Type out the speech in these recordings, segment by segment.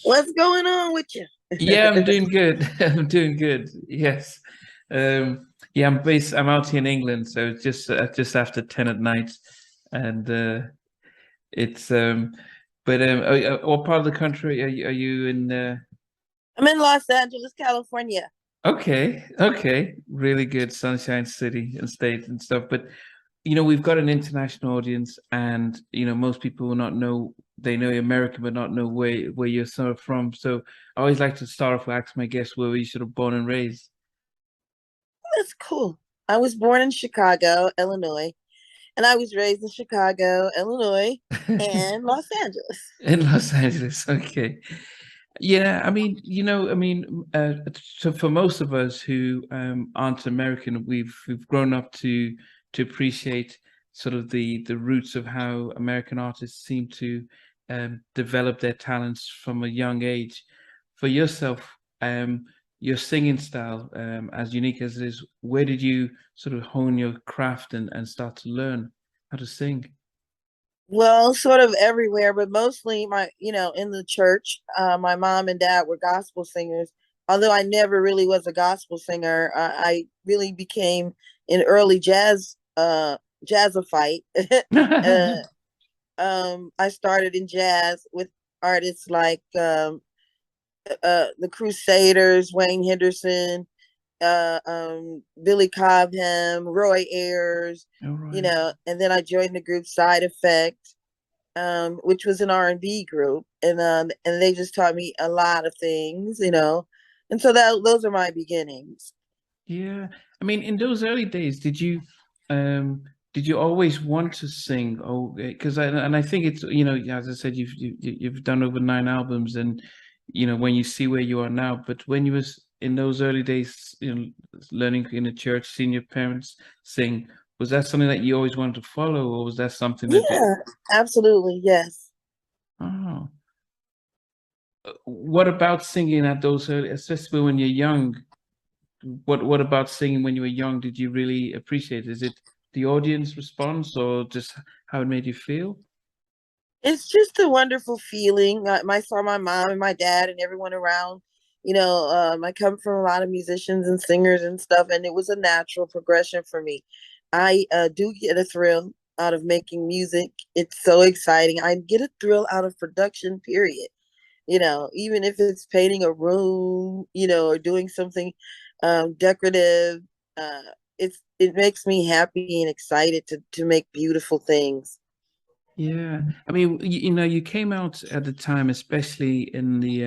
What's going on with you? Yeah, I'm doing good. I'm doing good. Yes. Yeah, I'm out here in England, so it's just after 10 at night, and it's what part of the country are you in? I'm in Los Angeles, California. Okay, really good Sunshine City and state and stuff. But we've got an international audience, and most people will not know they know you're American, but not know where you're sort of from. So I always like to start off with asking my guests where you sort of born and raised. That's cool. I was born in Chicago, Illinois, and I was raised in Chicago, Illinois, and Los Angeles. In Los Angeles. Okay. Yeah, so for most of us who aren't American, we've grown up to appreciate sort of the roots of how American artists seem to develop their talents from a young age. For yourself, your singing style, as unique as it is, where did you sort of hone your craft and start to learn how to sing? Well, sort of everywhere, but mostly in the church. My mom and dad were gospel singers. Although I never really was a gospel singer, I really became an early jazzophyte. uh, I started in jazz with artists like the Crusaders, Wayne Henderson, Billy Cobham, Roy Ayers, All right. and then I joined the group Side Effect, which was an R&B group, and they just taught me a lot of things, and so that those are my beginnings. Yeah. I mean, in those early days, um did you always want to sing? Oh, because I think it's as I said, you've done over 9 albums, and when you see where you are now, but when you was in those early days, learning in the church, seeing your parents sing, was that something that you always wanted to follow, or was that something that Yeah, absolutely, yes. oh, what about singing at those early, especially when you're young? What about singing when you were young did you really appreciate? Is it the audience response or just how it made you feel? It's just a wonderful feeling. I saw my mom and my dad and everyone around. I come from a lot of musicians and singers and stuff, and it was a natural progression for me. I do get a thrill out of making music. It's so exciting. I get a thrill out of production, period. Even if it's painting a room, or doing something decorative, uh, it makes me happy and excited to make beautiful things. Yeah. I mean, you came out at the time, especially in the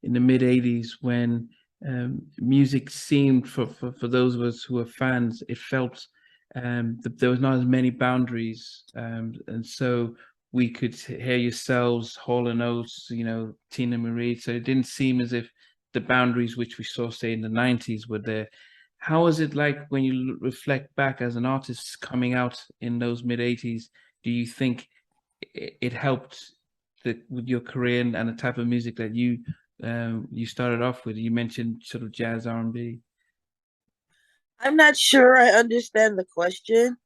mid 80s when music seemed for those of us who were fans, it felt that there was not as many boundaries. And so we could hear yourselves, Hall and Oates, Tina Marie. So it didn't seem as if the boundaries which we saw, say, in the 90s were there. How was it like when you reflect back as an artist coming out in those mid 80s? Do you think it helped with your career and the type of music that you started off with? You mentioned sort of jazz R&B. I'm not sure I understand the question,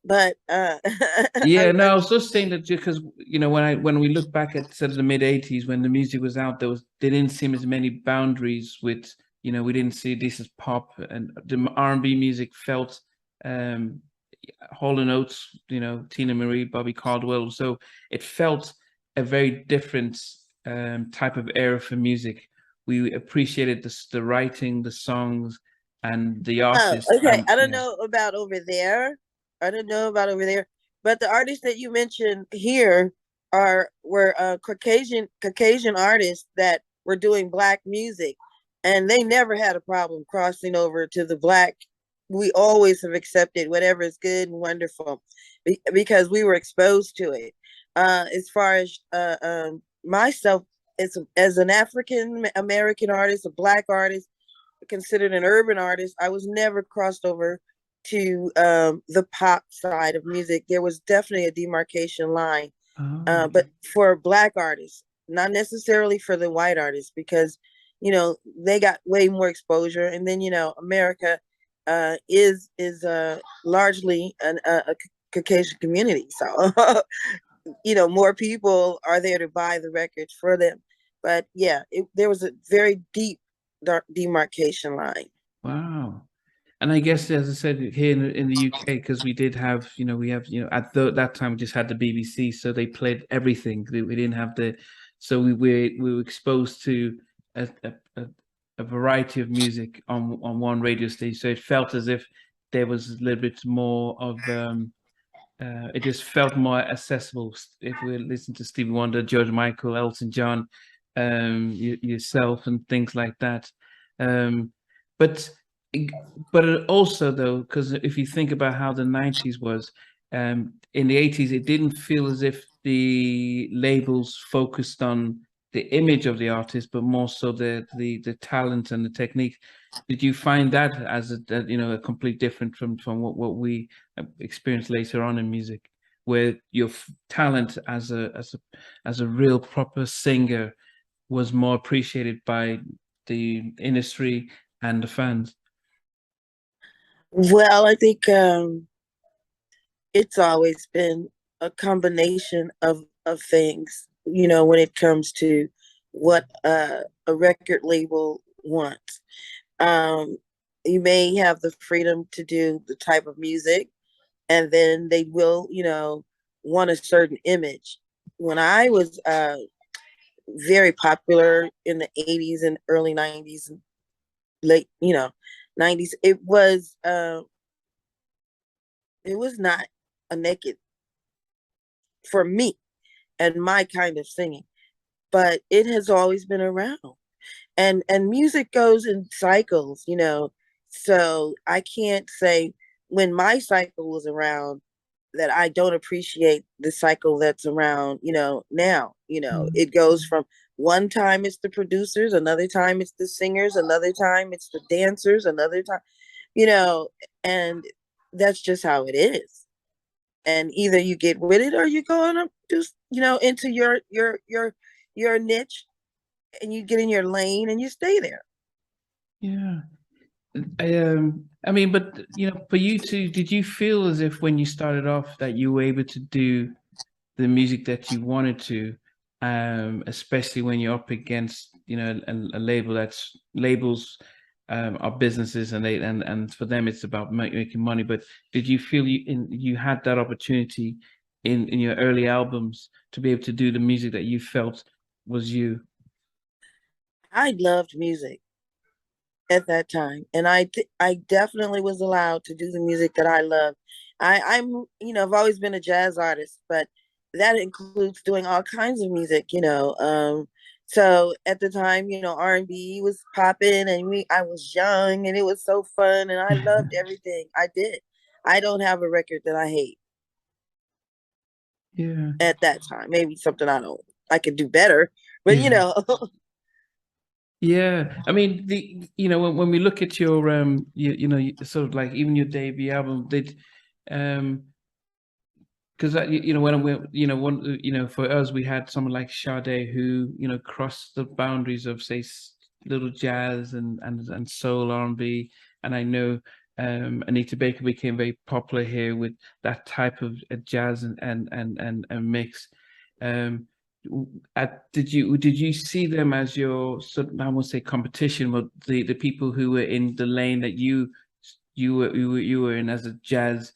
but Yeah, no, I I'm was just saying that because when we look back at sort of the mid 80s when the music was out, there didn't seem as many boundaries with we didn't see this as pop, and the R&B music felt um Hall and Oates, Tina Marie, Bobby Caldwell. So it felt a very different type of era for music. We appreciated the writing, the songs, and the oh, artists. okay. I don't Yeah. know about over there. I don't know about over there, but the artists that you mentioned here were Caucasian artists that were doing black music, and they never had a problem crossing over to the black. We always have accepted whatever is good and wonderful because we were exposed to it. As far as myself, as an African American artist, a black artist, considered an urban artist, I was never crossed over to the pop side of music. There was definitely a demarcation line, Oh, but for black artists, not necessarily for the white artists, because they got way more exposure. And then America is largely a Caucasian community, so more people are there to buy the records for them. But yeah, there was a very deep demarcation line. Wow. And I guess, as I said, here in the UK, because we did have, we have, at that time we just had the BBC, so they played everything. We didn't have so we were exposed to a, a, a a variety of music on one radio station. So it felt as if there was a little bit more of, it just felt more accessible. If we listen to Stevie Wonder, George Michael, Elton John, yourself, and things like that. Um, but also though, because if you think about how the 90s was, in the 80s, it didn't feel as if the labels focused on the image of the artist, but more so the talent and the technique. Did you find that as a complete different from what we experienced later on in music, where your talent as a real proper singer was more appreciated by the industry and the fans? Well, I think it's always been a combination of things, when it comes to what a record label wants. Um, you may have the freedom to do the type of music, and then they will, want a certain image. When I was very popular in the 80s and early 90s and late, 90s, it was not a naked for me and my kind of singing, but it has always been around. And music goes in cycles, so I can't say when my cycle was around that I don't appreciate the cycle that's around, now. Mm. It goes from one time it's the producers, another time it's the singers, another time it's the dancers, another time, you know, and that's just how it is. And either you get with it or you go on up just, into your niche, and you get in your lane and you stay there. Yeah. I mean, but for you to, did you feel as if when you started off that you were able to do the music that you wanted to, especially when you're up against, a label that's labels are businesses, and and for them it's about making money. But did you feel you had that opportunity in your early albums to be able to do the music that you felt was you? I loved music at that time, and I definitely was allowed to do the music that I love. I'm I've always been a jazz artist, but that includes doing all kinds of music. So at the time, R&B was popping, and I was young, and it was so fun, and I loved everything I did. I don't have a record that I hate Yeah. at that time. Maybe something I could do better, but Yeah. Yeah, I mean when we look at your sort of like even your debut album, did because when we one for us we had someone like Sade who crossed the boundaries of say little jazz and soul R&B, and I know Anita Baker became very popular here with that type of jazz and mix. Um, did you see them as your sort of, I won't say competition, but the people who were in the lane that you were in as a jazz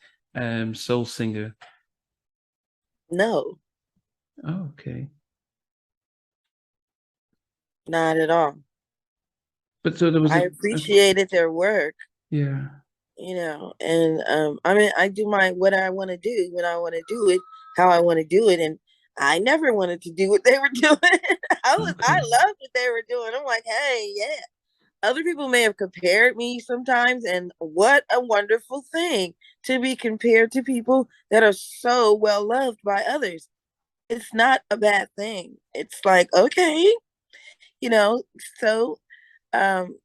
soul singer? No, Oh, okay. not at all. But so there was I appreciated their work, yeah. and I mean, I do what I want to do when I want to do it, how I want to do it, and I never wanted to do what they were doing. I Okay. loved what they were doing. I'm like, hey, yeah. Other people may have compared me sometimes, and what a wonderful thing to be compared to people that are so well loved by others. It's not a bad thing. It's like, okay, you know, so um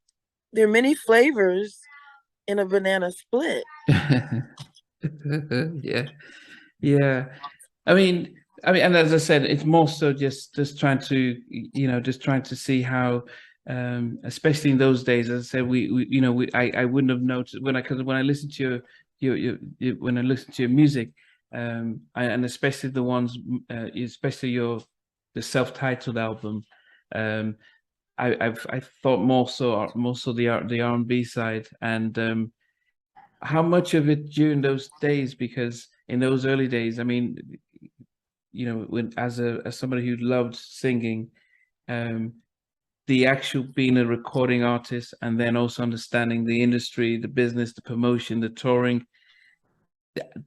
there are many flavors in a banana split. Yeah. Yeah. I mean, and as I said, it's more so just trying to, just trying to see how, especially in those days, as I said, I wouldn't have noticed because when I listened to when I listened to your music, and especially the ones, especially the self-titled album, I thought more so the R&B side, and how much of it during those days, because in those early days, I mean, when as somebody who loved singing, um, the actual being a recording artist and then also understanding the industry, the business, the promotion, the touring,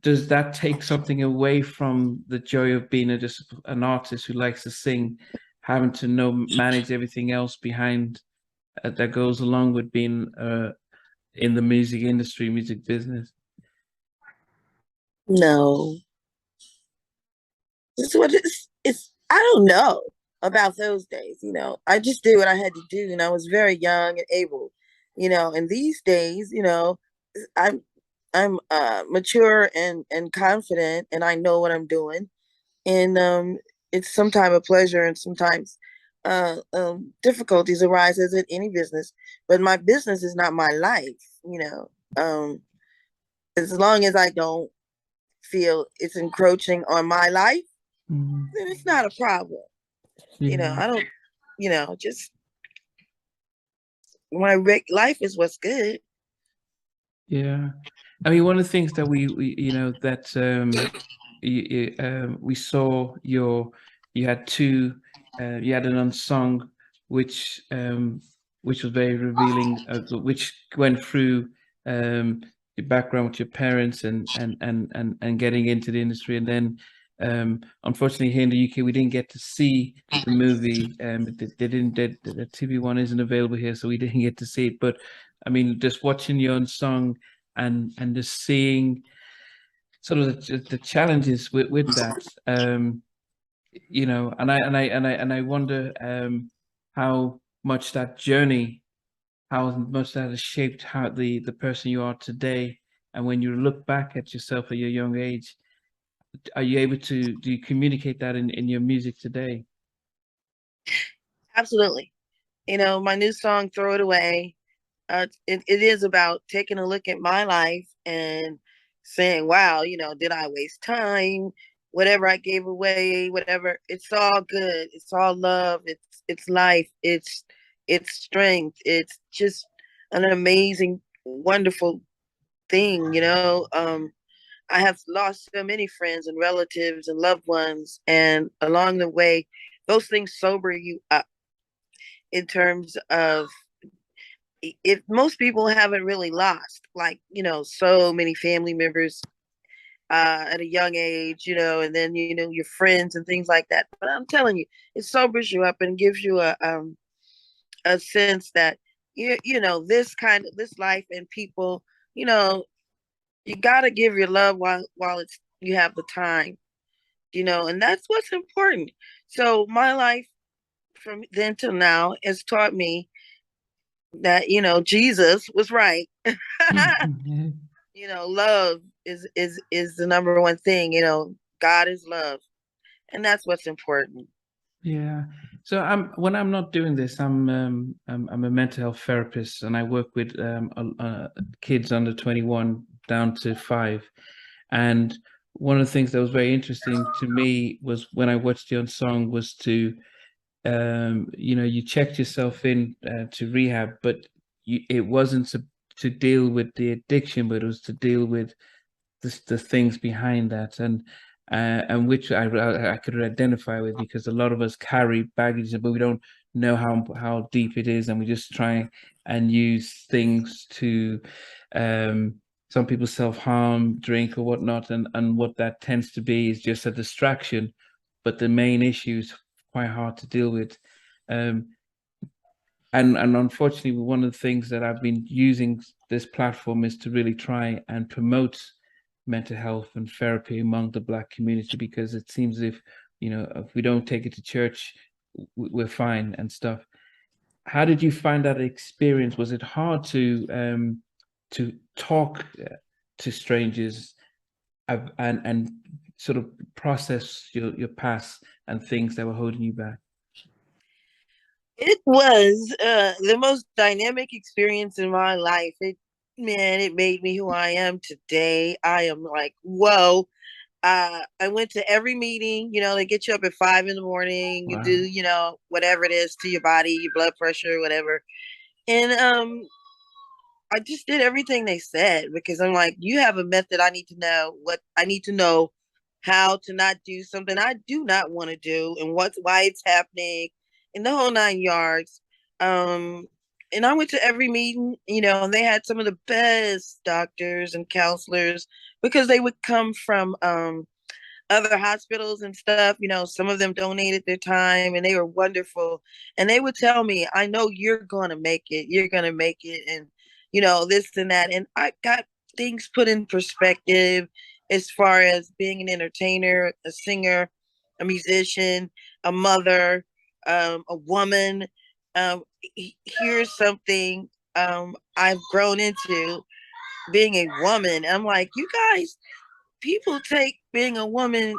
does that take something away from the joy of being just an artist who likes to sing, having to manage everything else behind that goes along with being in the music industry, music business? No, this is what it's. I don't know about those days. I just did what I had to do, and I was very young and able. And these days, I'm I'm mature and confident, and I know what I'm doing. And it's sometimes a pleasure, and sometimes difficulties arise as in any business. But my business is not my life. As long as I don't feel it's encroaching on my life, Mhm. then it's not a problem. Yeah, I don't. Just my life is what's good. yeah. I mean, one of the things that we that we saw you had you had an unsung which was very revealing, which went through your background with your parents and getting into the industry, and then unfortunately here in the UK we didn't get to see the movie. They didn't, the TV1 isn't available here, so we didn't get to see it. But I mean, just watching your unsung and just seeing sort of the challenges with that, and I wonder how much that journey, how much that has shaped how the person you are today. And when you look back at yourself at your young age, are you able to do you communicate that in your music today? Absolutely. My new song, Throw It Away, it is about taking a look at my life and saying, wow, did I waste time? Whatever I gave away, whatever, it's all good. It's all love. It's life. It's strength. It's just an amazing, wonderful thing. I have lost so many friends and relatives and loved ones, and along the way, those things sober you up in terms of, if most people haven't really lost, like, so many family members at a young age, and then, your friends and things like that. But I'm telling you, it sobers you up and gives you a sense that this life and people, you know, you got to give your love while it's you have the time, and that's what's important. So my life from then till now has taught me that, Jesus was right. Love is the number one thing. God is love, and that's what's important. Yeah. So when I'm not doing this, I'm a mental health therapist, and I work with kids under 21 down to 5. And one of the things that was very interesting to me was when I watched your song was to you checked yourself in to rehab, but it wasn't to deal with the addiction, but it was to deal with the things behind that, and which I could identify with, because a lot of us carry baggage, but we don't know how deep it is, and we just try and use things to um some people self-harm, drink or whatnot, and what that tends to be is just a distraction, but the main issue is quite hard to deal with. um and unfortunately, one of the things that I've been using this platform is to really try and promote mental health and therapy among the Black community, because it seems as if, if we don't take it to church, we're fine and stuff. How did you find that experience? Was it hard to talk to strangers and sort of process your past and things that were holding you back? It was the most dynamic experience in my life. It made me who I am today. I am like, whoa. I went to every meeting. They get you up at 5 in the morning. You do, Wow. whatever it is to your body, your blood pressure, whatever. And I just did everything they said because I'm like, you have a method. I need to know what I need to know how to not do something I do not want to do and why it's happening in the whole 9 yards. Um, and I went to every meeting, and they had some of the best doctors and counselors because they would come from other hospitals and stuff. Some of them donated their time and they were wonderful. And they would tell me, I know you're going to make it. You're going to make it. And, this and that. And I got things put in perspective as far as being an entertainer, a singer, a musician, a mother, a woman. Um, Here's something I've grown into being a woman. I'm like, you guys, people take being a woman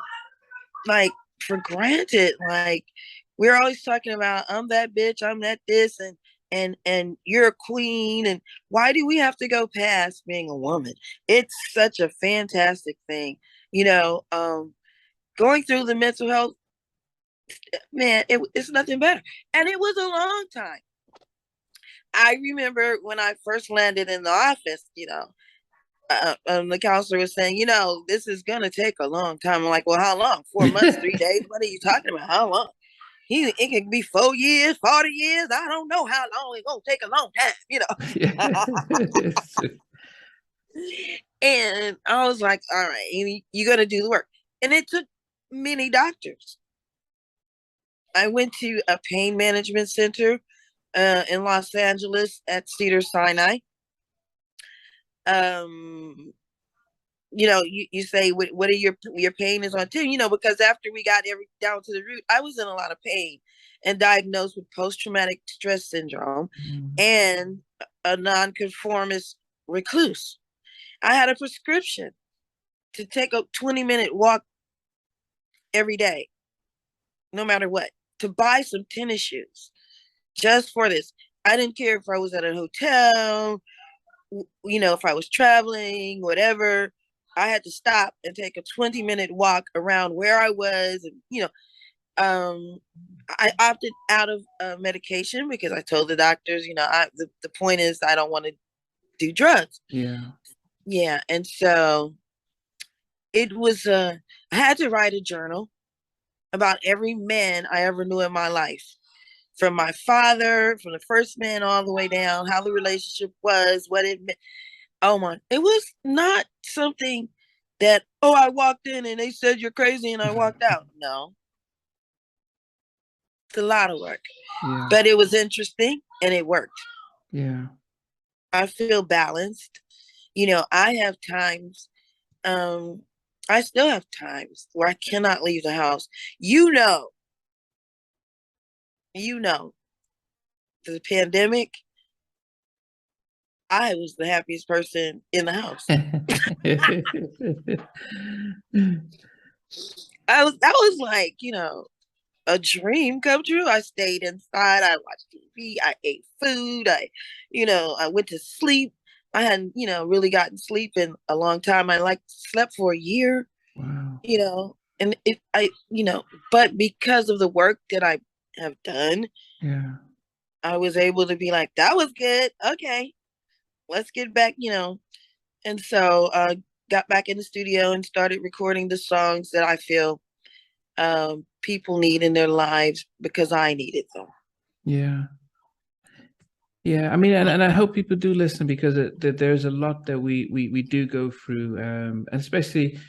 like for granted. Like we're always talking about I'm that bitch, I'm that this, and you're a queen. And why do we have to go past being a woman? It's such a fantastic thing, you know. Going through the mental health, man, it's nothing better. And it was a long time. I remember when I first landed in the office, the counselor was saying, this is going to take a long time. I'm like, well, how long? 4 months, 3 days? What are you talking about? How long? It could be 4 years, 40 years. I don't know how long. It's going to take a long time. And I was like, all right, you're going to do the work. And it took many doctors. I went to a pain management center in Los Angeles at Cedars-Sinai. You say what are your pain is on too, because after we got down to the root, I was in a lot of pain and diagnosed with post-traumatic stress syndrome and a nonconformist recluse. I had a prescription to take a 20-minute walk every day, no matter what, to buy some tennis shoes just for this. I didn't care if I was at a hotel, if I was traveling, whatever. I had to stop and take a 20-minute walk around where I was. And, I opted out of medication because I told the doctors, the point is I don't want to do drugs. Yeah. Yeah. And so it was, I had to write a journal about every man I ever knew in my life. From my father, from the first man all the way down, how the relationship was, what it meant. Oh my, it was not something that, I walked in and they said you're crazy and I walked out. No, it's a lot of work. Yeah. But it was interesting and it worked. Yeah. I feel balanced. I have times, I still have times where I cannot leave the house. You know, the pandemic, I was the happiest person in the house. That was like, a dream come true. I stayed inside, I watched TV, I ate food, I went to sleep. I hadn't, really gotten sleep in a long time. I slept for a year. Wow. And but because of the work that I have done, Yeah. I was able to be like, that was good. Okay, let's get back, And so got back in the studio and started recording the songs that I feel people need in their lives because I needed them. Yeah. Yeah, I mean, and I hope people do listen because there's a lot that we do go through, and especially,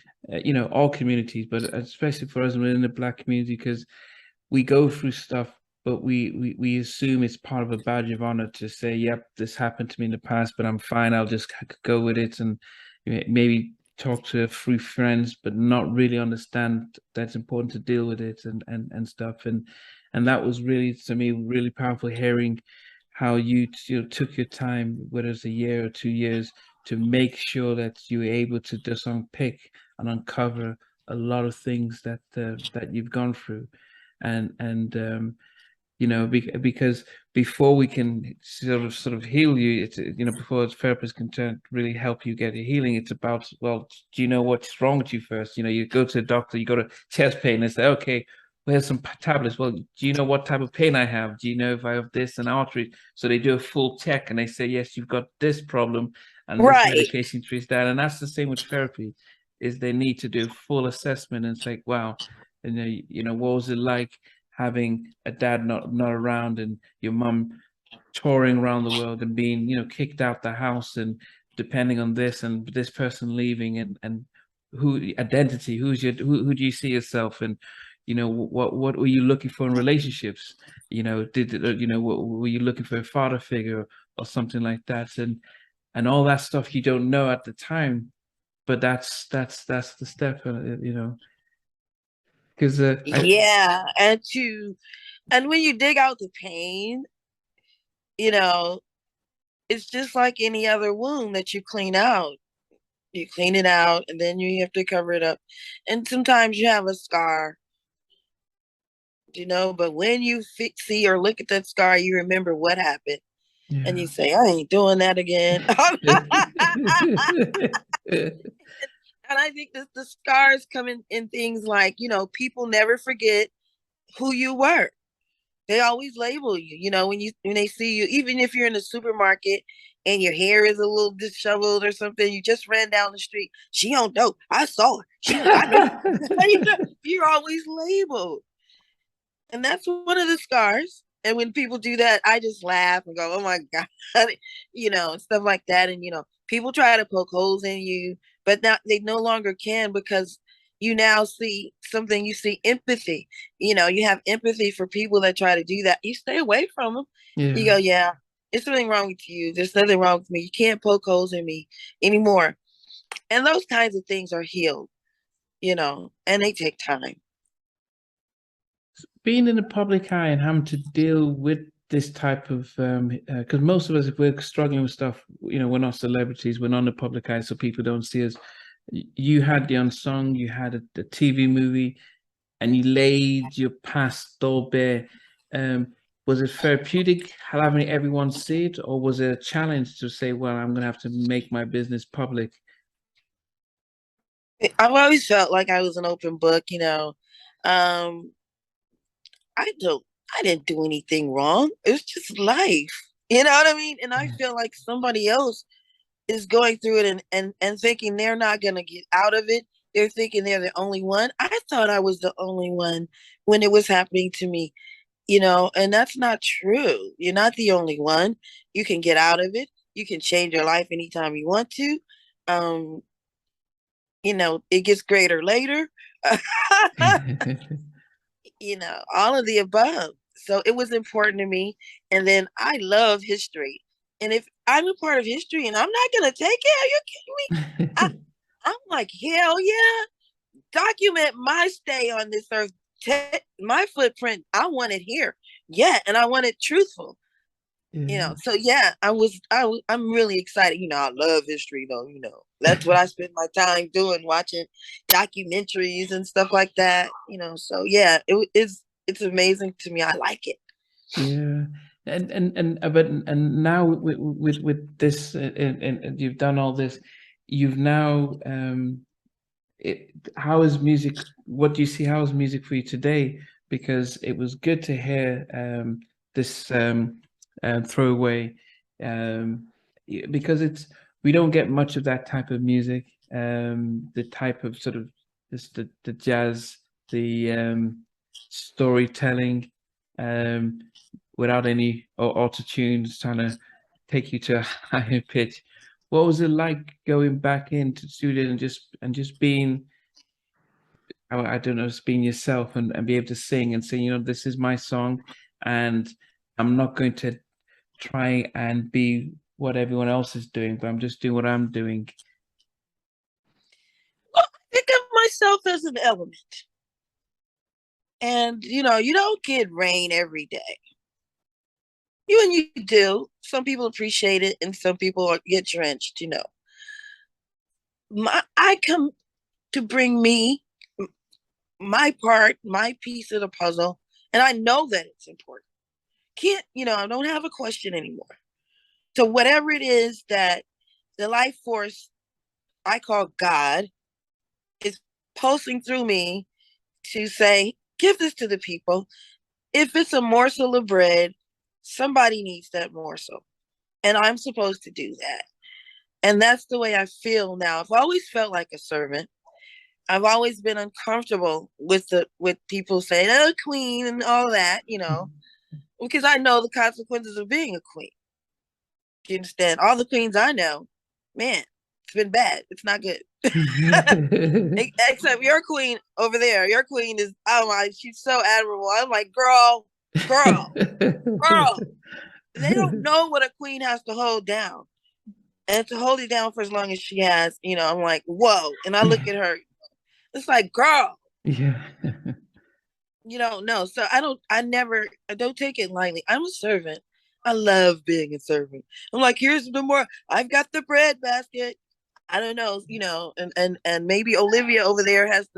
all communities, but especially for us within the Black community, because we go through stuff, but we assume it's part of a badge of honor to say, "Yep, this happened to me in the past, but I'm fine. I'll just go with it," and maybe talk to a few friends, but not really understand that it's important to deal with it and stuff. And that was really, to me, really powerful hearing how you took your time, whether it's a year or 2 years, to make sure that you were able to just unpick and uncover a lot of things that you've gone through, and because before we can sort of heal you, it's, before a therapist can really help you get a healing, it's about, well, do you know what's wrong with you first? You go to the doctor, you go to chest pain, and say, okay, well, here's some tablets. Well, do you know what type of pain I have? Do you know if I have this and artery? So they do a full check and they say, yes, you've got this problem and this Right. medication treats that. And that's the same with therapy, is they need to do a full assessment and say, wow, and what was it like having a dad not around, and your mum touring around the world and being, kicked out the house, and depending on this and this person leaving, and who identity, who do you see yourself, and what were you looking for in relationships? Were you looking for a father figure or something like that, and all that stuff you don't know at the time, but that's the step, because Yeah, and when you dig out the pain, you know, it's just like any other wound that you clean out. You clean it out and then you have to cover it up. And sometimes you have a scar, but when you see or look at that scar, you remember what happened and yeah. you say, I ain't doing that again. And I think that the scars come in things like, people never forget who you were. They always label you, when they see you, even if you're in the supermarket and your hair is a little disheveled or something, you just ran down the street. She on dope. I saw her. I knew. You're always labeled. And that's one of the scars. And when people do that, I just laugh and go, oh my God, and stuff like that. And, people try to poke holes in you, but now they no longer can, because you now see something, you see empathy. You have empathy for people that try to do that. You stay away from them. You Yeah. go, yeah, there's something wrong with you. There's nothing wrong with me. You can't poke holes in me anymore. And those kinds of things are healed, and they take time. Being in the public eye and having to deal with this type of because most of us, if we're struggling with stuff, we're not celebrities, we're not in the public eye, so people don't see us. You had the unsung, you had a TV movie, and you laid your past all bare. Was it therapeutic having everyone see it, or was it a challenge to say, well, I'm going to have to make my business public? I've always felt like I was an open book. Um, I don't, I didn't do anything wrong. It's just life. You know what I mean? And I feel like somebody else is going through it and thinking they're not going to get out of it. They're thinking they're the only one. I thought I was the only one when it was happening to me, and that's not true. You're not the only one. You can get out of it. You can change your life anytime you want to. Um, it gets greater later. All of the above. So it was important to me. And then I love history. And if I'm a part of history and I'm not going to take it, are you kidding me? I'm like, hell yeah. Document my stay on this earth. My footprint. I want it here. Yeah. And I want it truthful. Yeah. So yeah, I'm really excited. I love history though, that's what I spend my time doing, watching documentaries and stuff like that, so yeah, it's amazing to me. I like it. Yeah, and now with this, and you've done all this, you've now how is music? What do you see? How is music for you today? Because it was good to hear this throwaway, because we don't get much of that type of music. The type of sort of the jazz, the storytelling, um, without any auto tunes trying to take you to a higher pitch. What was it like going back into the studio and just being, I don't know, just being yourself, and be able to sing and say, this is my song, and I'm not going to try and be what everyone else is doing, but I'm just doing what I'm doing. Well, I think of myself as an element, and you don't get rain every day. You do. Some people appreciate it, and some people get drenched. I come to bring me my part, my piece of the puzzle, and I know that it's important. can't, I don't have a question anymore. So whatever it is that the life force I call God is pulsing through me to say, give this to the people. If it's a morsel of bread, somebody needs that morsel. And I'm supposed to do that. And that's the way I feel now. I've always felt like a servant. I've always been uncomfortable with people saying, "Oh, queen," and all that, because I know the consequences of being a queen. You understand? All the queens I know, man, it's been bad. It's not good. Except your queen over there. Your queen is, oh my, she's so admirable. I'm like, girl, girl, girl. They don't know what a queen has to hold down. And to hold it down for as long as she has, I'm like, whoa. And I look at her, it's like, girl. Yeah. You don't know. So I don't take it lightly. I'm a servant. I love being a servant. I'm like, here's the more, I've got the bread basket. I don't know, and maybe Olivia over there has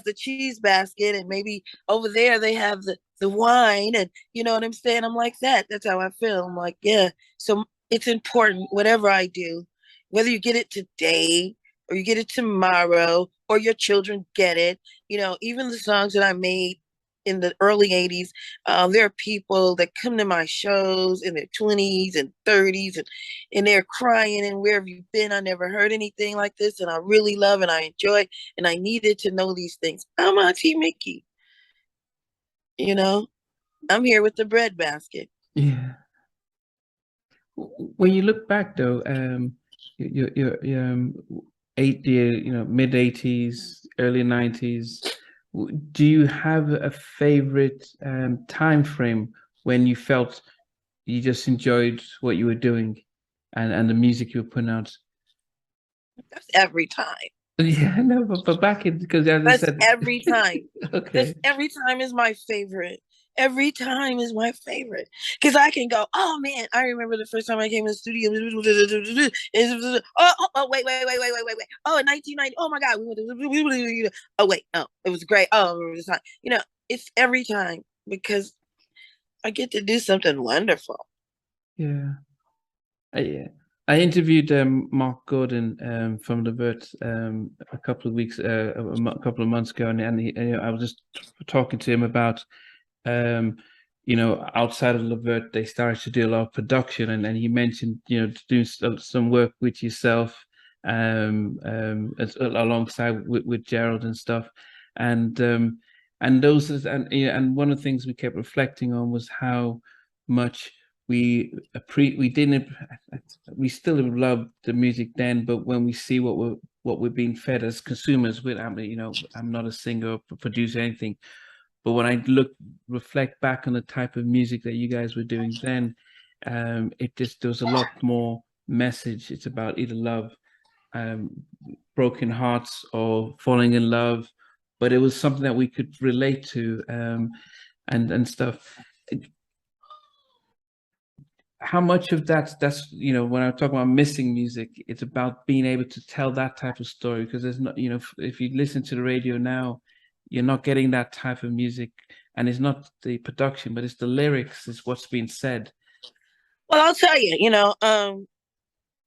the cheese basket, and maybe over there they have the wine, and you know what I'm saying? I'm like that. That's how I feel. I'm like, yeah. So it's important, whatever I do, whether you get it today or you get it tomorrow or your children get it, even the songs that I made in the early 80s, there are people that come to my shows in their 20s and 30s, and they're crying, and where have you been? I never heard anything like this, and I really love and I enjoy, and I needed to know these things. I'm Auntie Miki. I'm here with the bread basket. Yeah. When you look back though, your mid 80s, early 90s, do you have a favorite time frame when you felt you just enjoyed what you were doing and the music you were putting out? That's every time. Yeah, no, but back in, because as I That's said, every time. That's okay. every time is my favorite. Every time is my favorite because I can go. Oh man, I remember the first time I came in the studio. Wait. Oh, in 1990. Oh my God. Oh wait, no, it was great. Oh, this time. It's every time because I get to do something wonderful. Yeah. Yeah. I interviewed Mark Gordon from the Vert a couple of weeks, a couple of months ago, and I was just talking to him about, outside of Levert, they started to do a lot of production, and he mentioned, to do some work with yourself, alongside with Gerald and stuff, and and one of the things we kept reflecting on was how much we didn't we still love the music then, but when we see what we're being fed as consumers, I'm not a singer or producer or anything, but when I reflect back on the type of music that you guys were doing then, it just, there was a lot more message. It's about either love, um, broken hearts, or falling in love, but it was something that we could relate to, and stuff. How much of that's when I talk about missing music, it's about being able to tell that type of story, because there's not, if you listen to the radio now, you're not getting that type of music, and it's not the production, but it's the lyrics, is what's being said. Well, I'll tell you,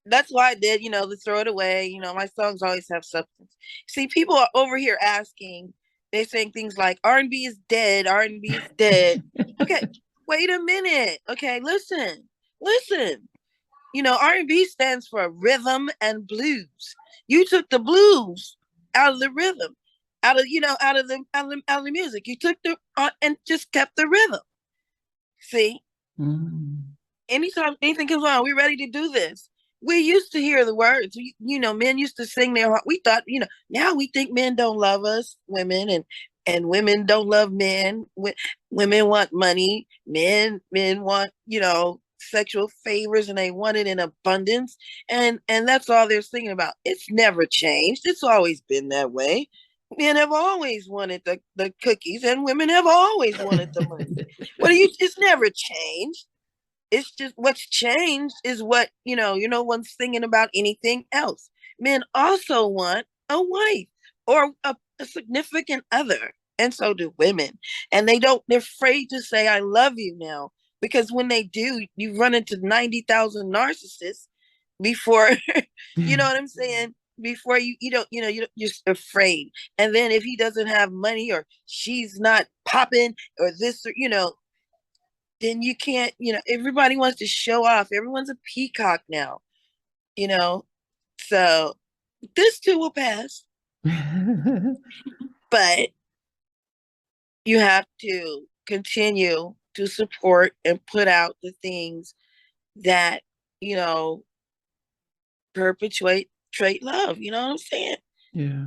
that's why I did, to throw it away. My songs always have substance. See, people are over here asking, they're saying things like R&B is dead, R&B is dead. Okay, wait a minute. Okay, listen. R&B stands for rhythm and blues. You took the blues out of the rhythm, out of the music. You took the and just kept the rhythm. See, anytime anything comes on, we're ready to do this. We used to hear the words. Men used to sing their heart. We thought, now we think men don't love us, women, and women don't love men. Women want money. Men want, sexual favors, and they want it in abundance. And that's all they're singing about. It's never changed. It's always been that way. Men have always wanted the cookies, and women have always wanted the money. It's never changed. It's just what's changed is what, no one's thinking about anything else. Men also want a wife or a significant other, and so do women. And they're afraid to say, I love you now. because when they do, you run into 90,000 narcissists before, you know what I'm saying? Before you don't, you're afraid. And then if he doesn't have money or she's not popping or this, or, then you can't, everybody wants to show off. Everyone's a peacock now, you know? So this too will pass, but you have to continue to support and put out the things that, you know, perpetuate trait love. You know what I'm saying? Yeah.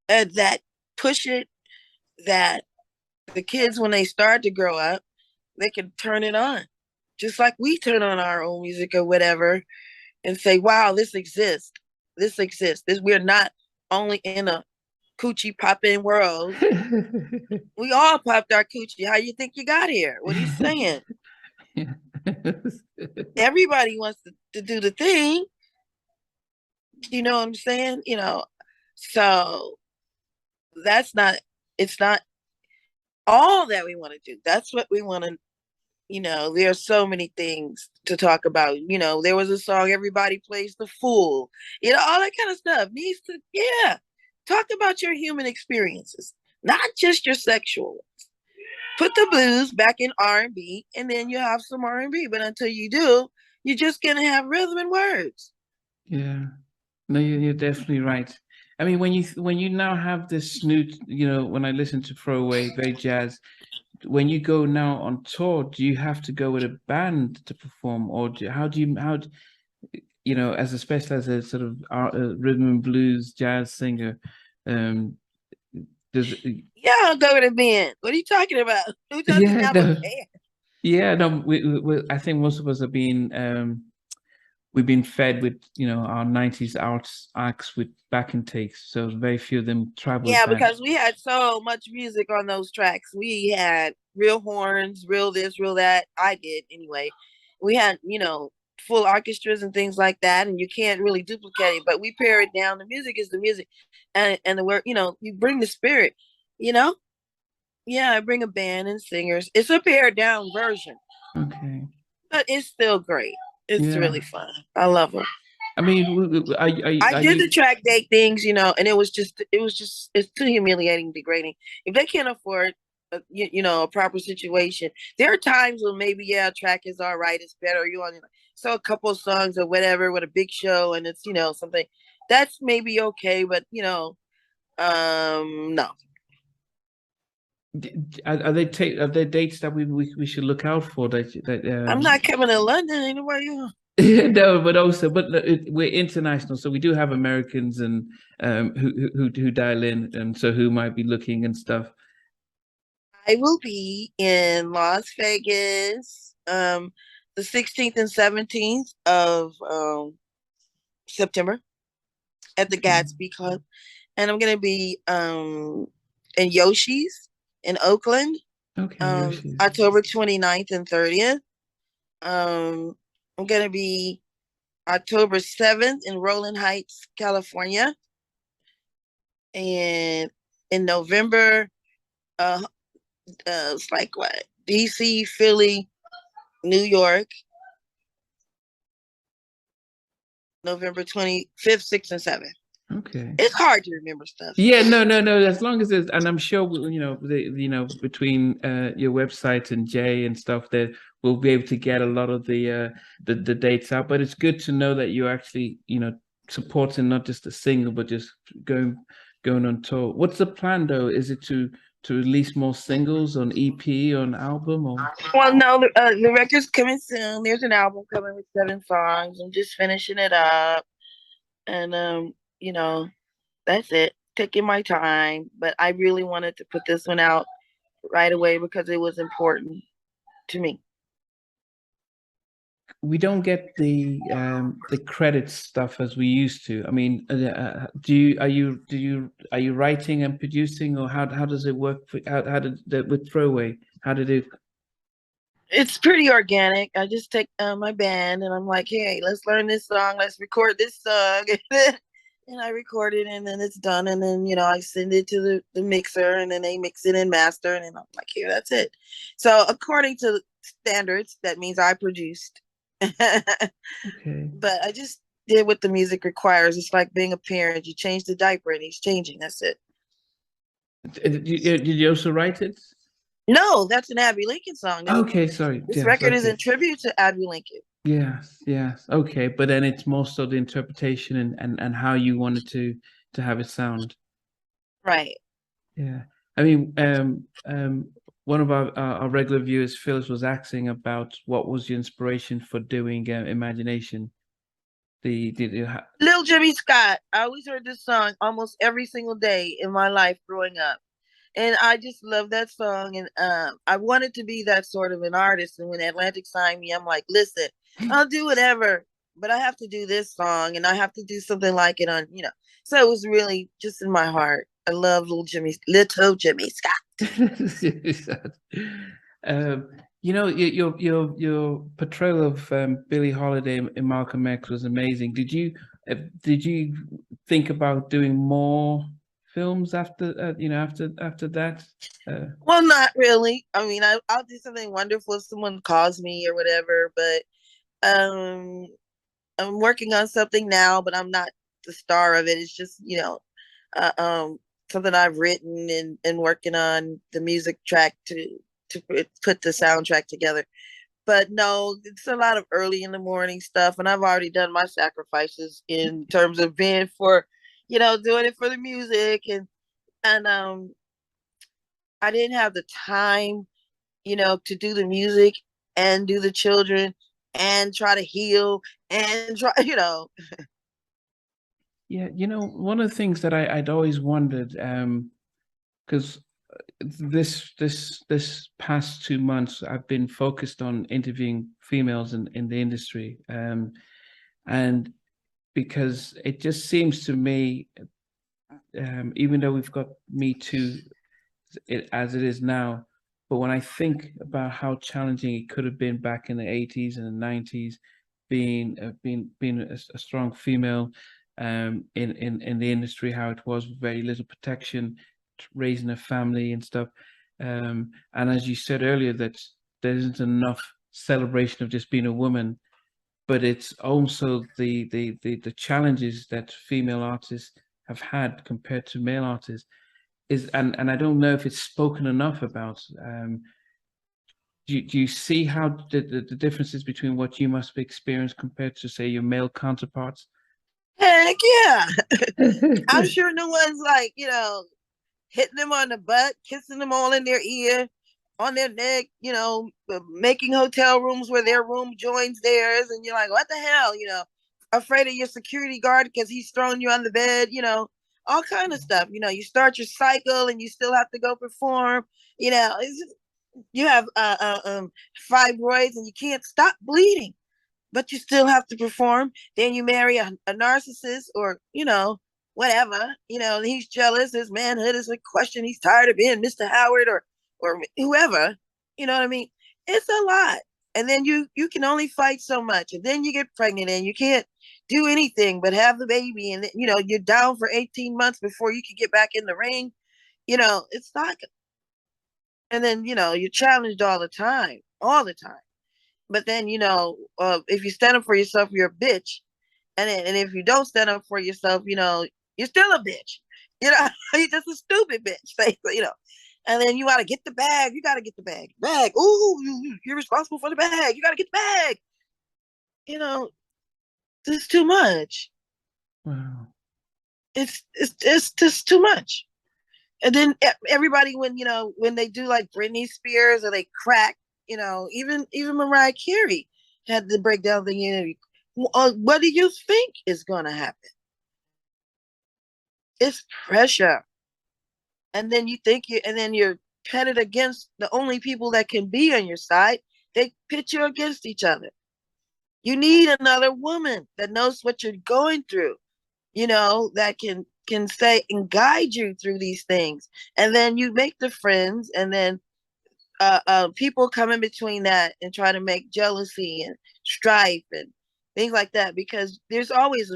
And that push it, that the kids, when they start to grow up, they can turn it on. Just like we turn on our own music or whatever and say, wow, this exists. This exists. We're not only in a coochie popping world. We all popped our coochie. How you think you got here? What are you saying? Everybody wants to do the thing. You know what I'm saying? So it's not all that we want to do. That's what we want to, there are so many things to talk about. There was a song, Everybody Plays the Fool, all that kind of stuff needs to, yeah. Talk about your human experiences, not just your sexual ones. Put the blues back in R&B, and then you have some R&B. But until you do, you're just going to have rhythm and words. Yeah. No, you're definitely right. I mean, when you now have this snoot, when I listen to Throwaway, very jazz, when you go now on tour, do you have to go with a band to perform, or as especially as a sort of rhythm and blues jazz singer, does yeah, I'll go with a band. What are you talking about? Who doesn't yeah have a no band? yeah no I think most of us have been we've been fed with our 90s arts acts with backing takes, so very few of them travel with Yeah, band. because we had so much music on those tracks. We had real horns, real this, real that. I did anyway. We had, full orchestras and things like that, and you can't really duplicate it. But we pare it down. The music is the music, and the word, you bring the spirit. You know, yeah, I bring a band and singers. It's a pared down version, Okay. but it's still great. It's Yeah. really fun. I love them. I mean, I are did you the track date things, and it's too humiliating, degrading. If they can't afford, a proper situation, there are times when maybe track is all right, it's better. You on so a couple of songs or whatever with a big show, and it's something that's maybe okay, but no. are there dates that we should look out for that I'm not coming to London anyway. no, but also, we're international, so we do have Americans and who dial in, and so who might be looking and stuff. I will be in Las Vegas, the 16th and 17th of September at the Okay. Gatsby Club, and I'm gonna be in Yoshi's in Oakland, Okay, Yoshi's. October 29th and 30th. I'm gonna be October 7th in Rolling Heights, California, and in November, it's like what, DC, Philly, New York, November 25th, 6th, and 7th. Okay. It's hard to remember stuff. Yeah, no. As long as it's, and I'm sure between your website and Jay and stuff, that we'll be able to get a lot of the dates out. But it's good to know that you're actually supporting not just a single, but just going on tour. What's the plan though? Is it to release more singles on EP, on album, or? Well, no, the record's coming soon. There's an album coming with 7 songs. I'm just finishing it up, and that's it. Taking my time, but I really wanted to put this one out right away because it was important to me. We don't get the credit stuff as we used to. I mean, are you writing and producing, or how does it work? How did with Throwaway? How did it? It's pretty organic. I just take my band and I'm like, hey, let's learn this song. Let's record this song. And I record it and then it's done. And then, I send it to the mixer and then they mix it and master. And then I'm like, here, that's it. So according to standards. That means I produced. Okay. But I just did what the music requires. It's like being a parent. You change the diaper and he's changing. That's it. Did you also write it? No, that's an Abbey Lincoln song. Okay, sorry. This Yes, record is okay. in tribute to Abbey Lincoln. Yes, yes. Okay, but then it's most of the interpretation and how you wanted to have it sound. Right. Yeah. I mean, one of our regular viewers, Phyllis, was asking about what was your inspiration for doing Imagination. The Lil Jimmy Scott. I always heard this song almost every single day in my life growing up. And I just love that song. And I wanted to be that sort of an artist. And when Atlantic signed me, I'm like, listen, I'll do whatever, but I have to do this song and I have to do something like it on, you know. So it was really just in my heart. I love little Jimmy Scott. um, your portrayal of Billie Holiday in Malcolm X was amazing. Did you think about doing more films after after that? Well, not really. I mean, I'll do something wonderful if someone calls me or whatever, but um, I'm working on something now, but I'm not the star of it. It's just, uh, um, something I've written and working on the music track to put the soundtrack together. But no, it's a lot of early in the morning stuff, and I've already done my sacrifices in terms of being for, doing it for the music and I didn't have the time, to do the music and do the children and try to heal and try, Yeah, one of the things that I'd always wondered, because this past 2 months I've been focused on interviewing females in the industry, and because it just seems to me, even though we've got Me Too as it is now, but when I think about how challenging it could have been back in the 80s and the 90s, being a strong female in the industry, how it was very little protection, raising a family and stuff, and as you said earlier, that there isn't enough celebration of just being a woman, but it's also the challenges that female artists have had compared to male artists is, and I don't know if it's spoken enough about. Do you see how the differences between what you must have experienced compared to, say, your male counterparts? heck yeah. I'm sure no one's like, hitting them on the butt, kissing them all in their ear, on their neck, making hotel rooms where their room joins theirs. And you're like, what the hell, afraid of your security guard because he's throwing you on the bed, all kind of stuff. You start your cycle and you still have to go perform, you have fibroids and you can't stop bleeding, but you still have to perform. Then you marry a narcissist or, whatever, he's jealous. His manhood is a question. He's tired of being Mr. Howard or whoever, you know what I mean? It's a lot. And then you can only fight so much. And then you get pregnant and you can't do anything but have the baby. And, you're down for 18 months before you can get back in the ring. It's not. And then, you're challenged all the time, all the time. But then, if you stand up for yourself, you're a bitch. And if you don't stand up for yourself, you're still a bitch. You're just a stupid bitch. And then you got to get the bag. You got to get the bag. Bag. Ooh, you're responsible for the bag. You got to get the bag. This is too much. Wow. It's just too much. And then everybody, when they do like Britney Spears or they crack, even Mariah Carey had to break down the interview. What do you think is going to happen? It's pressure. And then and then you're pitted against the only people that can be on your side. They pit you against each other. You need another woman that knows what you're going through, that can say and guide you through these things. And then you make the friends, and then people come in between that and try to make jealousy and strife and things like that, because there's always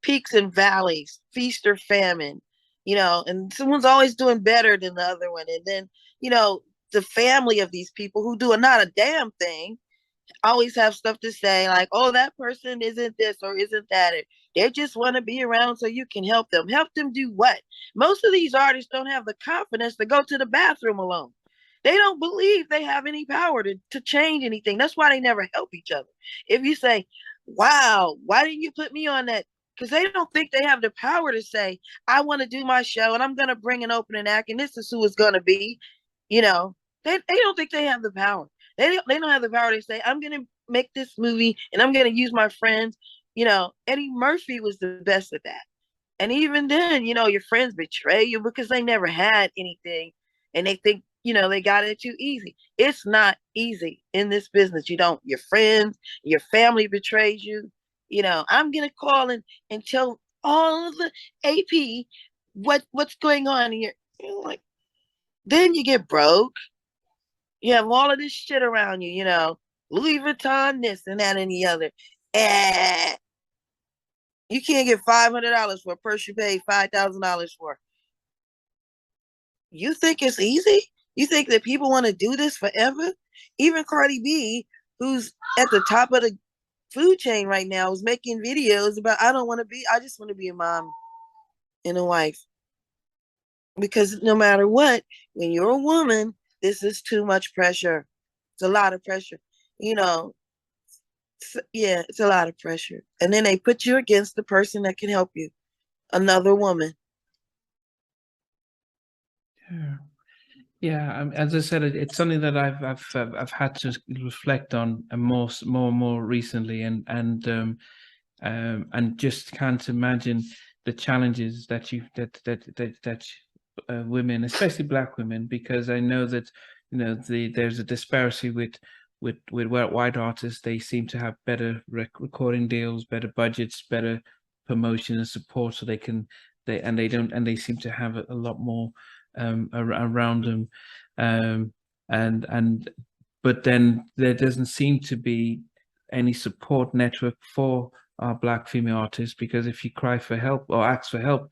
peaks and valleys, feast or famine, and someone's always doing better than the other one. And then, the family of these people who do not a damn thing always have stuff to say, like, oh, that person isn't this or isn't that. They just want to be around so you can help them. Help them do what? Most of these artists don't have the confidence to go to the bathroom alone. They don't believe they have any power to change anything. That's why they never help each other. If you say, wow, why didn't you put me on that? Because they don't think they have the power to say, I want to do my show and I'm going to bring an opening act and this is who it's going to be. You know, they don't think they have the power. They don't have the power to say, I'm going to make this movie and I'm going to use my friends. You know, Eddie Murphy was the best at that. And even then, you know, your friends betray you because they never had anything and they think, you know, they got it too easy. It's not easy in this business. You don't, your friends, your family betrays you. You know, I'm going to call and tell all of the AP what's going on here. You know, like, then you get broke. You have all of this shit around you, you know, Louis Vuitton, this and that and the other. You can't get $500 for a purse you paid $5,000 for. You think it's easy? You think that people want to do this forever? Even Cardi B, who's at the top of the food chain right now, is making videos about, I just want to be a mom and a wife. Because no matter what, when you're a woman, this is too much pressure. It's a lot of pressure. You know, yeah, it's a lot of pressure. And then they put you against the person that can help you, another woman. Yeah. As I said, it's something that I've had to reflect on more and more recently, and just can't imagine the challenges that women, especially Black women, because I know that, you know, there's a disparity with white artists. They seem to have better recording deals, better budgets, better promotion and support, so they seem to have a lot more around them, but then there doesn't seem to be any support network for our Black female artists, because if you cry for help or ask for help,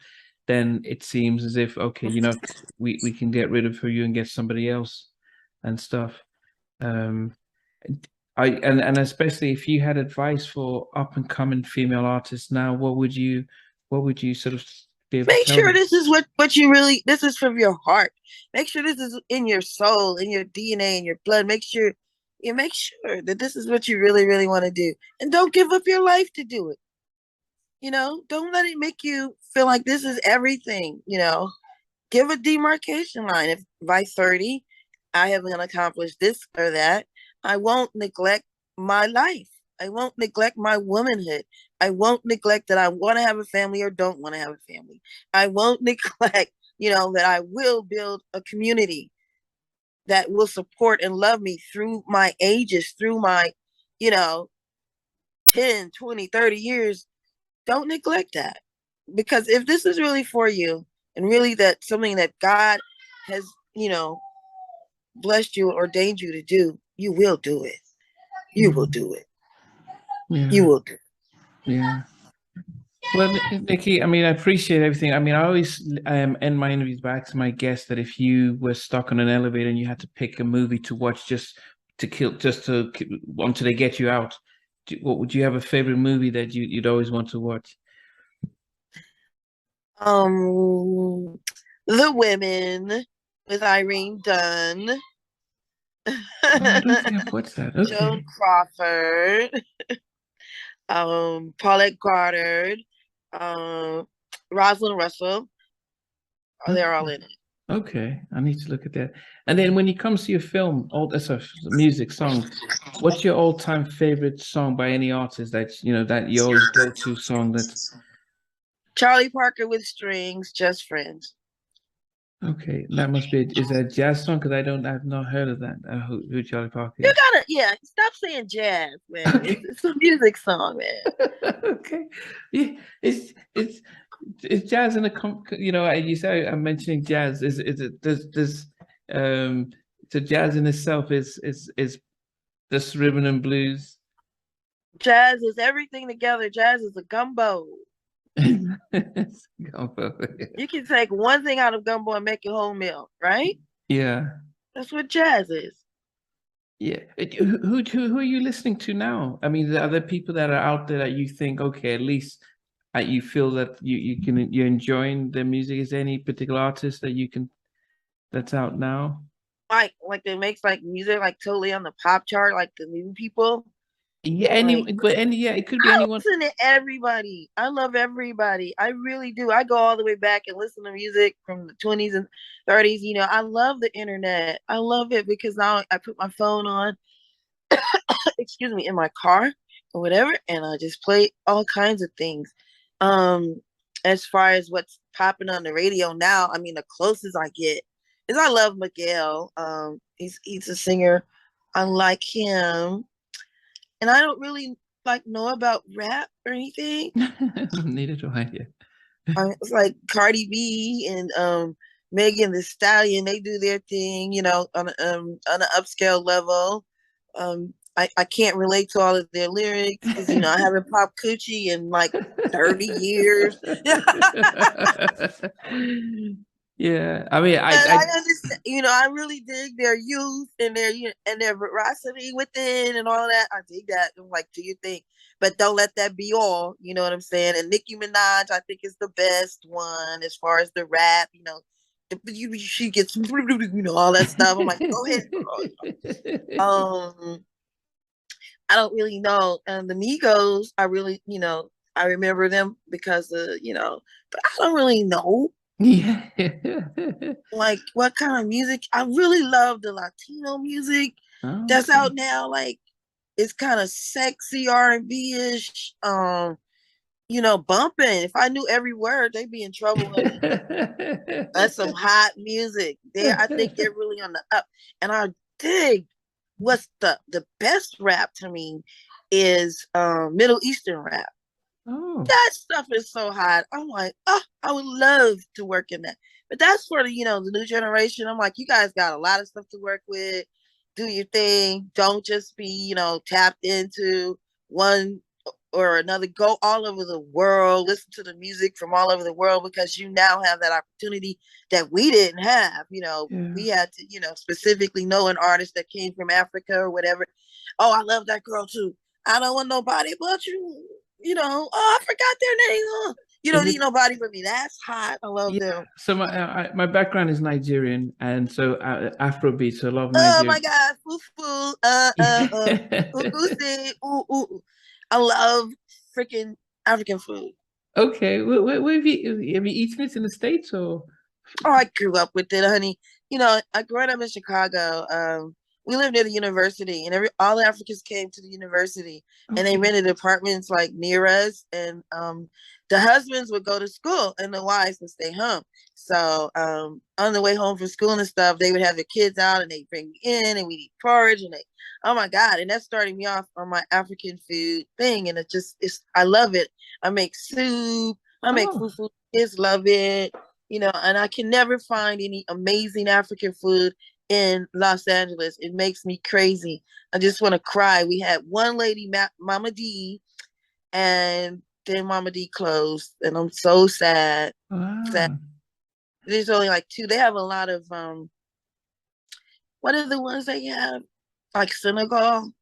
then it seems as if, okay, you know, we can get rid of you and get somebody else and stuff. And especially if you had advice for up and coming female artists now, what would you sort of be able Make to tell sure them? this is what you really, this is from your heart. Make sure this is in your soul, in your DNA, in your blood. Make sure that this is what you really, really want to do. And don't give up your life to do it. You know, don't let it make you feel like this is everything, you know. Give a demarcation line. If by 30, I haven't accomplished this or that, I won't neglect my life. I won't neglect my womanhood. I won't neglect that I want to have a family or don't want to have a family. I won't neglect, you know, that I will build a community that will support and love me through my ages, through my, you know, 10, 20, 30 years. Don't neglect that. Because if this is really for you and really that something that God has, you know, blessed you, ordained you to do, you will do it. You will do it. Yeah. You will do it. Yeah. Well, Nikki, I mean, I appreciate everything. I mean, I always end my interviews by asking my guests that if you were stuck on an elevator and you had to pick a movie to watch until they get you out, what would you have a favorite movie that you'd always want to watch? The Women with Irene Dunn. Oh, I don't think I've watched that. Okay. Joan Crawford. Paulette Goddard. Rosalind Russell. They're all in it. Okay, I need to look at that. And then when it comes to your film, music, songs, what's your all-time favorite song by any artist that you know that you always go-to song that? Charlie Parker with Strings, Just Friends. Okay, that must be is that a jazz song? Because I've not heard of that. Who Charlie Parker You is? gotta, yeah, stop saying jazz, man. Okay. It's a music song, man. Okay, yeah, it's jazz in you know, you say I'm mentioning jazz. Is it does so jazz in itself is this rhythm and blues? Jazz is everything together. Jazz is a gumbo. Gumbo. You can take one thing out of gumbo and make a whole meal, right? Yeah. That's what jazz is. Yeah. Who are you listening to now? I mean, the other people that are out there that you think, okay, at least you feel that you're enjoying their music. Is there any particular artist that you can that's out now? Like they makes like music like totally on the pop chart, like the new people. Yeah, Like yeah, it could be I anyone. listen to everybody. I love everybody. I really do. I go all the way back and listen to music from the 20s and 30s. You know, I love the internet. I love it because now I put my phone on, excuse me, in my car or whatever, and I just play all kinds of things. Um, as far as what's popping on the radio now, I mean, the closest I get is I love Miguel. He's a singer. I like him, and I don't really like know about rap or anything. Neither do I. Yeah. It's like Cardi B and Megan the Stallion. They do their thing, you know, on an upscale level. I can't relate to all of their lyrics because you know I haven't popped coochie in like 30 years. Yeah, I mean, But I understand, you know, I really dig their youth and their veracity within and all of that. I dig that. I'm like, do you think? But don't let that be all. You know what I'm saying? And Nicki Minaj, I think, is the best one as far as the rap. You know, she gets all that stuff. I'm like, go ahead, girl. I don't really know. And the Migos, I really, you know, I remember them because of, you know, but I don't really know yeah. like what kind of music. I really love the Latino music that's Okay. out now. Like it's kind of sexy R&B ish. You know, bumping. If I knew every word, they'd be in trouble, honey. That's some hot music. I think they're really on the up. And I dig what's the best rap to me is Middle Eastern rap. Oh. That stuff is so hot. I'm like, oh, I would love to work in that. But that's for the, you know, the new generation. I'm like, you guys got a lot of stuff to work with. Do your thing. Don't just be, you know, tapped into one or another. Go all over the world. Listen to the music from all over the world because you now have that opportunity that we didn't have. You know, Yeah. we had to, you know, specifically know an artist that came from Africa or whatever. Oh, I love that girl too. I don't want nobody but you. You know, oh, I forgot their name. Oh, you Is don't need it? nobody but me. That's hot. I love Yeah. them. So my background is Nigerian, and so Afrobeat. So a lot of Oh my Nigerian. God, foo. Say, ooh. I love freaking African food. Okay. Where have you eaten it in the States or? Oh, I grew up with it, honey. You know, I grew up in Chicago. We lived near the university, and all the Africans came to the university, and they Okay. rented apartments like near us. And the husbands would go to school, and the wives would stay home. So on the way home from school and stuff, they would have their kids out, and they bring me in, and we eat porridge, and they, oh my God, and that started me off on my African food thing, and it's I love it. I make soup, I make Oh. fufu. Kids love it, you know, and I can never find any amazing African food in Los Angeles. It makes me crazy. I just want to cry. We had one lady, Mama D, and then Mama D closed, and I'm so sad. Sad. Wow. There's only like two. They have a lot of what are the ones they have? Like Senegal.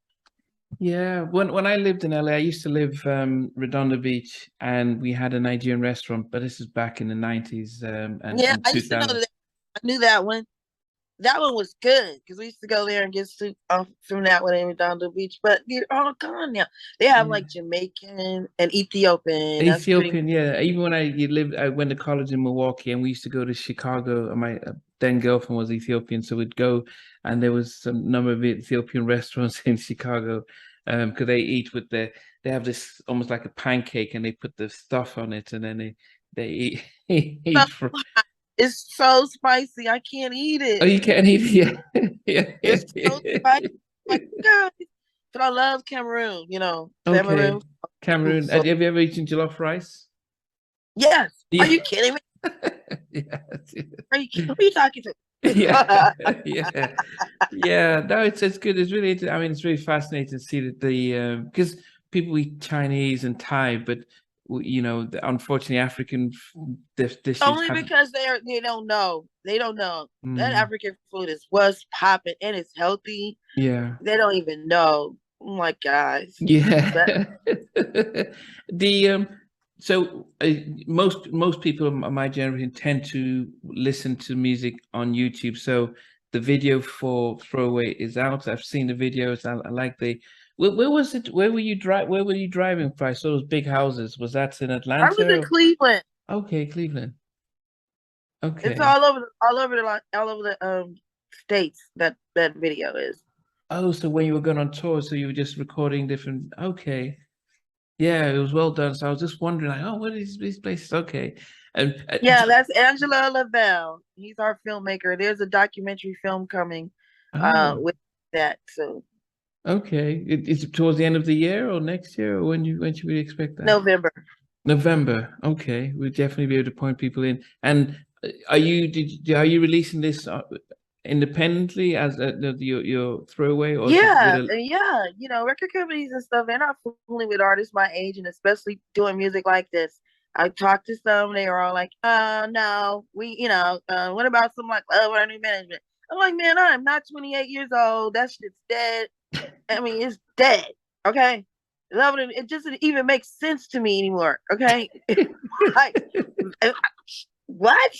Yeah, when I lived in LA, I used to live Redondo Beach, and we had a Nigerian restaurant, but this is back in the 90s Yeah, and I used to know 2000. that. I knew that one. That one was good because we used to go there and get soup from that one in Redondo Beach. But they're all gone now. They have Yeah. like Jamaican and Ethiopian. That's pretty. Ethiopian, yeah. Even when I went to college in Milwaukee, and we used to go to Chicago. And my then girlfriend was Ethiopian, so we'd go, and there was some number of Ethiopian restaurants in Chicago, because they eat with they have this almost like a pancake, and they put the stuff on it, and then they eat So, eat for. it's so spicy. I can't eat Oh, it. you can't eat, yeah, yeah, It's so spicy. yeah. My God. But I love Cameroon. You know, Cameroon Okay, food. Cameroon. So Have you ever eaten jollof rice? yes. Are Yeah, you kidding me? yeah. Are you kidding? Who are you talking Yeah, to? yeah, yeah. No, it's good. It's really, I mean, it's really fascinating to see that the because people eat Chinese and Thai, but you know, unfortunately, African dishes Only have. because they don't know. They don't know that Mm, African food is what's popping and it's healthy. yeah. They don't even know. Oh my guys. But Yeah. The so most people of my generation tend to listen to music on YouTube. So the video for Throwaway is out. I've seen the videos. I like the where was it? Where were you driving from? I saw those big houses. Was that in I was in Atlanta? Cleveland. Okay, Cleveland. It's Okay. all over the states that video is. Oh, so when you were going on tour, so you were just recording different. Okay. Yeah, it was well done. So I was just wondering, like, oh, what is these places? Okay, and Yeah, that's Angela Lavelle. He's our filmmaker. There's a documentary film coming oh, with that. So okay. Is it towards the end of the year or next year, or when should we expect that? November. November. Okay, we'll definitely be able to point people in. And are you releasing this independently as your throwaway, or is it with Yeah, a? yeah. Record companies and stuff, they're not fooling with artists my age and especially doing music like this. I talked to some, they were all like, no, what about something like Love or New Management? I'm like, man, I'm not 28 years old. That shit's dead. I mean, it's dead. Okay. Love it doesn't even make sense to me anymore. Okay. Like, what?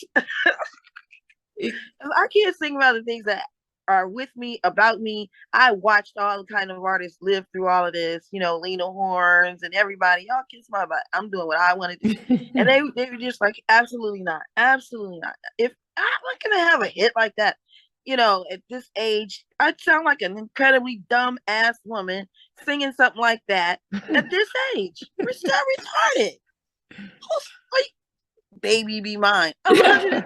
I can't sing about the things that are with me, about me. I watched all the kind of artists live through all of this, Lena Horns and everybody. Y'all kiss my butt. I'm doing what I want to do. And they were just like, absolutely not. Absolutely not. If I'm not gonna have a hit like that, at this age, I sound like an incredibly dumb ass woman singing something like that at this age. We're so retarded. Like, baby be mine. I'm 100.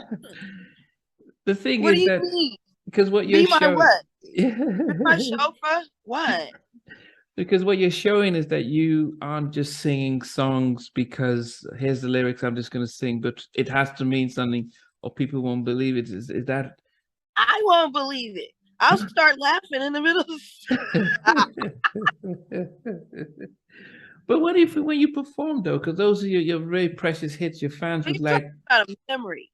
The thing What do is you that mean? because what you're Be my showing, what? My chauffeur? What? because what you're showing is that you aren't just singing songs because here's the lyrics, I'm just going to sing, but it has to mean something or people won't believe it. Is that? I won't believe it. I'll start laughing in the middle of But what if when you perform though? Because those are your very precious hits. Your fans We're would talking like. about a memory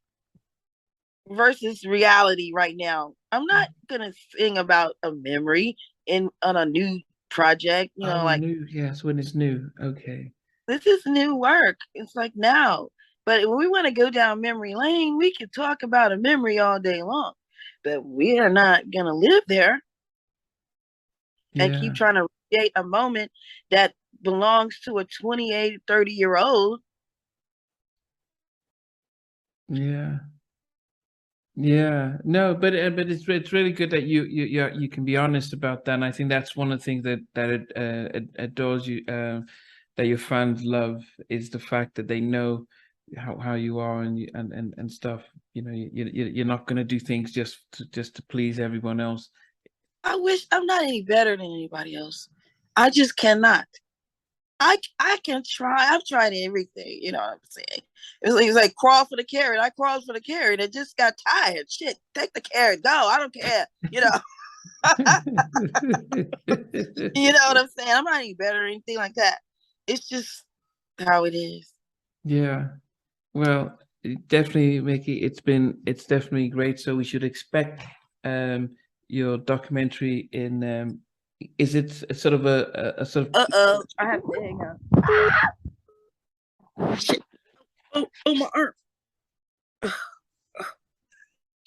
versus reality right now. I'm not gonna sing about a memory on a new project, Oh, like new. Yes, when it's new. Okay. this is new work. It's like now. But if we want to go down memory lane, we can talk about a memory all day long. But we are not gonna live there and keep Yeah. trying to create a moment that belongs to a 28, 30-year-old. Yeah. Yeah, no, but it's really good that you can be honest about that. And I think that's one of the things that it adores you, that your fans love is the fact that they know how you are and stuff. You know, you're not going to do things just to please everyone else. I wish I'm not any better than anybody else. I just cannot. I can try. I've tried everything. You know what I'm saying? It's like crawl for the carrot. I crawled for the carrot. I just got tired. Shit, take the carrot. Go. I don't care. You know what I'm saying? I'm not any better or anything like that. It's just how it is. Yeah. Well, definitely, Mickey. It's definitely great. So we should expect your documentary in is it a sort of a sort of I have to hang up. Shit. Oh, my arm.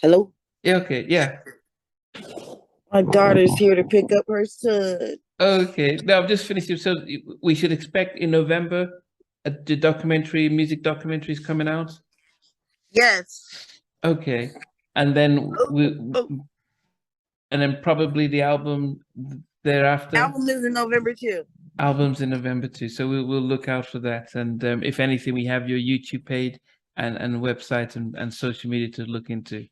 Hello? yeah, okay, yeah. My daughter's here to pick up her son. Okay. No, I've just finished it. So we should expect in November the documentary, music documentaries coming out. Yes. Okay. And then Oh, oh. probably the album thereafter. Album is in November too. Albums in November too. So we'll look out for that. And if anything, we have your YouTube page and website and social media to look into.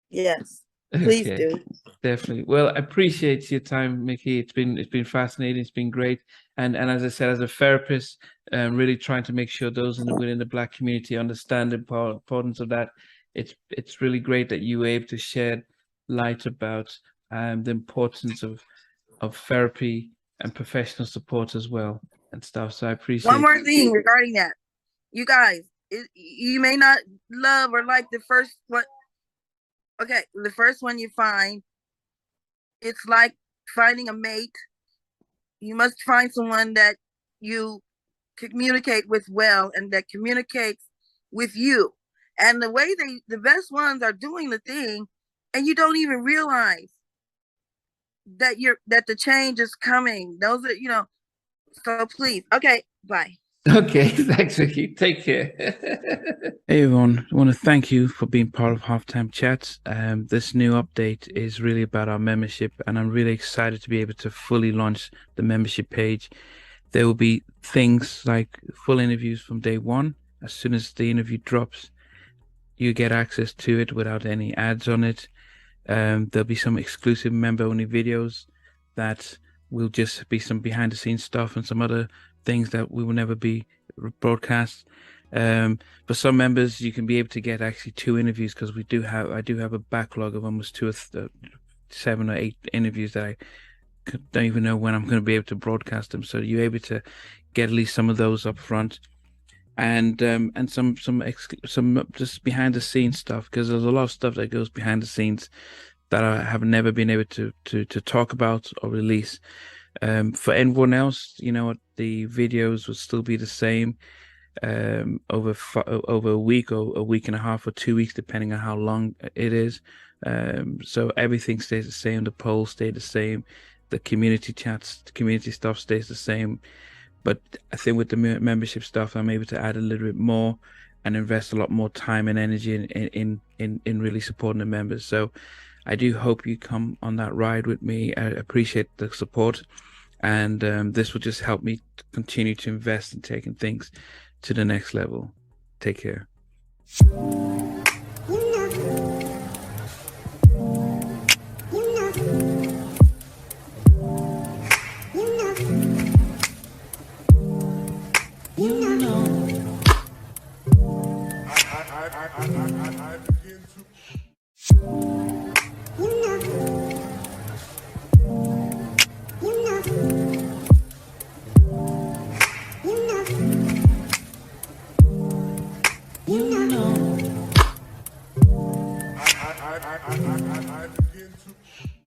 Yes. Please Okay, do. definitely. Well, I appreciate your time, Mickey. It's been fascinating. It's been great. And as I said, as a therapist, really trying to make sure those within the Black community understand the importance of that. It's really great that you were able to shed light about the importance of therapy and professional support as well. and stuff. So I One appreciate. more thing regarding that, you guys, you may not love or like the first one. Okay, the first one you find, it's like finding a mate. You must find someone that you communicate with well and that communicates with you. And the way the best ones are doing the thing, and you don't even realize that the change is coming. Those are, so please. Okay, bye. Okay, thanks, Vicky. Take care. Hey everyone, I want to thank you for being part of Halftime Chats. This new update is really about our membership, and I'm really excited to be able to fully launch the membership page. There will be things like full interviews from day one. As soon as the interview drops, you get access to it without any ads on it. There'll be some exclusive member-only videos that will just be some behind-the-scenes stuff and some other things that we will never be broadcast. For some members, you can be able to get actually 2 interviews, because I do have a backlog of almost 7 or 8 interviews that I don't even know when I'm going to be able to broadcast them. So you're able to get at least some of those up front, and some just behind the scenes stuff, because there's a lot of stuff that goes behind the scenes that I have never been able to talk about or release. For anyone else, the videos will still be the same, over a week or a week and a half or 2 weeks, depending on how long it is. So everything stays the same. The polls stay the same. The community chats, the community stuff stays the same. But I think with the membership stuff, I'm able to add a little bit more and invest a lot more time and energy in really supporting the members. So I do hope you come on that ride with me. I appreciate the support, and this will just help me continue to invest in taking things to the next level. Take care. I begin to